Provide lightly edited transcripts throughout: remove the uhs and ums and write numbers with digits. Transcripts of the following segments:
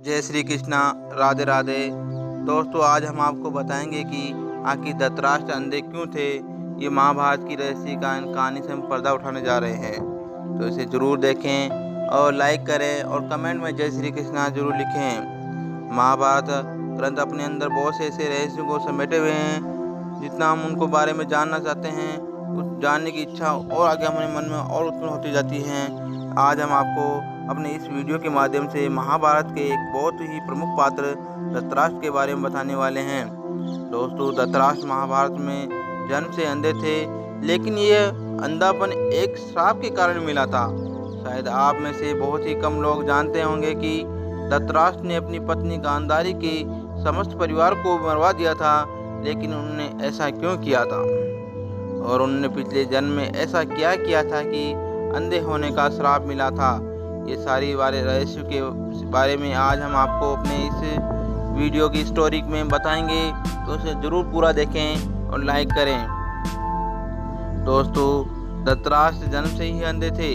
जय श्री कृष्णा, राधे राधे। दोस्तों, आज हम आपको बताएंगे कि आखिर धृतराष्ट्र अंधे क्यों थे। ये महाभारत की रहस्य कहानी से हम पर्दा उठाने जा रहे हैं, तो इसे ज़रूर देखें और लाइक करें और कमेंट में जय श्री कृष्णा जरूर लिखें। महाभारत ग्रंथ अपने अंदर बहुत से ऐसे रहस्यों को समेटे हुए हैं, जितना हम उनको बारे में जानना चाहते हैं उस जानने की इच्छा और आगे हमारे मन में और उत्पन्न होती जाती है। आज हम आपको अपने इस वीडियो के माध्यम से महाभारत के एक बहुत ही प्रमुख पात्र धृतराष्ट्र के बारे में बताने वाले हैं। दोस्तों, धृतराष्ट्र महाभारत में जन्म से अंधे थे, लेकिन ये अंधापन एक श्राप के कारण मिला था। शायद आप में से बहुत ही कम लोग जानते होंगे कि धृतराष्ट्र ने अपनी पत्नी गांधारी के समस्त परिवार को मरवा दिया था, लेकिन उन्होंने ऐसा क्यों किया था और उन्होंने पिछले जन्म में ऐसा क्या किया था कि अंधे होने का श्राप मिला था। ये सारी रहस्यों के बारे में आज हम आपको अपने इस वीडियो की स्टोरी में बताएंगे, तो उसे ज़रूर पूरा देखें और लाइक करें। दोस्तों, धृतराष्ट्र जन्म से ही अंधे थे।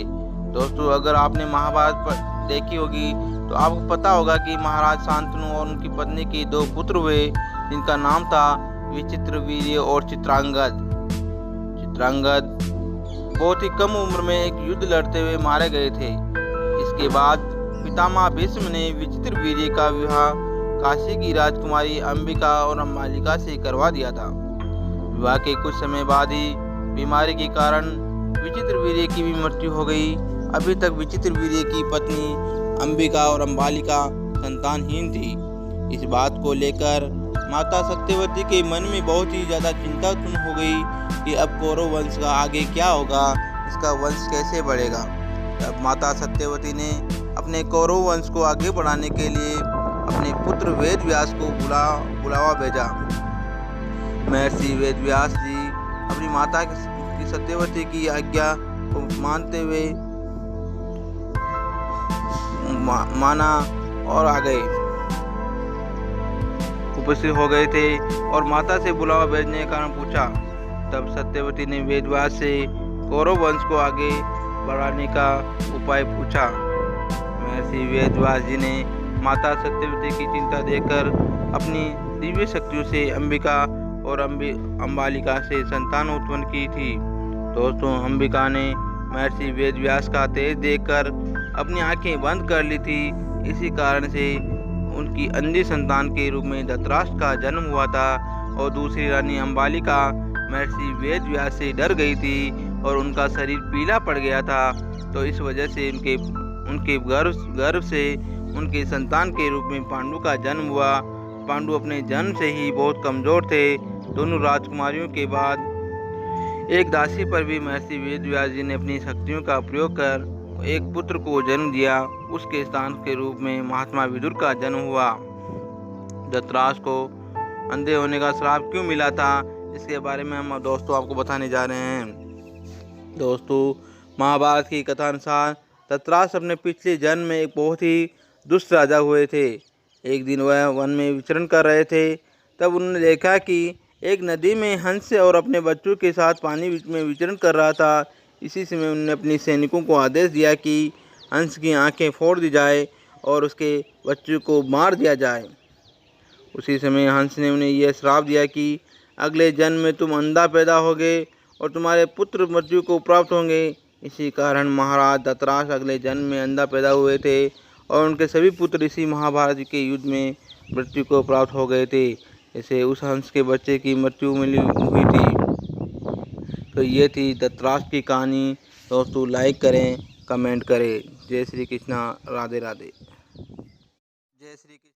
दोस्तों, अगर आपने महाभारत देखी होगी तो आपको पता होगा कि महाराज शांतनु और उनकी पत्नी के 2 पुत्र हुए, जिनका नाम था विचित्रवीर्य और चित्रांगद। चित्रांगद बहुत ही कम उम्र में एक युद्ध लड़ते हुए मारे गए थे। इसके बाद पितामह भीष्म ने विचित्रवीर्य का विवाह काशी की राजकुमारी अंबिका और अंबालिका से करवा दिया था। विवाह के कुछ समय बाद ही बीमारी के कारण विचित्रवीर्य की भी मृत्यु हो गई। अभी तक विचित्रवीर्य की पत्नी अंबिका और अंबालिका संतानहीन थी। इस बात को लेकर माता सत्यवती के मन में बहुत ही ज़्यादा चिंता उत्पन्न हो गई कि अब कौरव वंश का आगे क्या होगा, इसका वंश कैसे बढ़ेगा। तब माता सत्यवती ने अपने कौरव वंश को आगे बढ़ाने के लिए अपने पुत्र वेदव्यास को बुलावा भेजा। महर्षि वेदव्यास जी अपनी माता की सत्यवती की आज्ञा को मानते हुए माना और आ गए उपस्थित हो गए थे और माता से बुलावा भेजने का कारण पूछा। तब सत्यवती ने वेदव्यास से कौरव वंश को आगे बढ़ाने का उपाय पूछा। महर्षि वेदव्यास जी ने माता सत्यवती की चिंता देखकर अपनी दिव्य शक्तियों से अंबिका और अंबालिका से संतान उत्पन्न की थी। दोस्तों, अंबिका ने महर्षि वेदव्यास का तेज देखकर अपनी आंखें बंद कर ली थी। इसी कारण से उनकी अंधी संतान के रूप में धृतराष्ट्र का जन्म हुआ था और दूसरी रानी अंबालिका महर्षि वेदव्यास से डर गई थी और उनका शरीर पीला पड़ गया था। तो इस वजह से उनके गर्भ से उनके संतान के रूप में पांडु का जन्म हुआ। पांडु अपने जन्म से ही बहुत कमजोर थे। दोनों राजकुमारियों के बाद एक दासी पर भी महर्षि वेदव्यास जी ने अपनी शक्तियों का प्रयोग कर एक पुत्र को जन्म दिया। उसके स्थान के रूप में महात्मा विदुर का जन्म हुआ। धृतराष्ट्र को अंधे होने का श्राप क्यों मिला था, इसके बारे में हम दोस्तों आपको बताने जा रहे हैं। दोस्तों, महाभारत की कथा अनुसार धृतराष्ट्र अपने पिछले जन्म में एक बहुत ही दुष्ट राजा हुए थे। एक दिन वह वन में विचरण कर रहे थे, तब उन्होंने देखा कि एक नदी में हंस और अपने बच्चों के साथ पानी में विचरण कर रहा था। इसी समय उन्होंने अपने सैनिकों को आदेश दिया कि हंस की आंखें फोड़ दी जाए और उसके बच्चों को मार दिया जाए। उसी समय हंस ने उन्हें यह श्राप दिया कि अगले जन्म में तुम अंधा पैदा होगे और तुम्हारे पुत्र मृत्यु को प्राप्त होंगे। इसी कारण महाराज धृतराष्ट्र अगले जन्म में अंधा पैदा हुए थे और उनके सभी पुत्र इसी महाभारत के युद्ध में मृत्यु को प्राप्त हो गए थे। जैसे उस हंस के बच्चे की मृत्यु हुई थी। तो ये थी धृतराष्ट्र की कहानी। दोस्तों, लाइक करें, कमेंट करें। जय श्री कृष्णा, राधे राधे। जय श्री कृष्ण।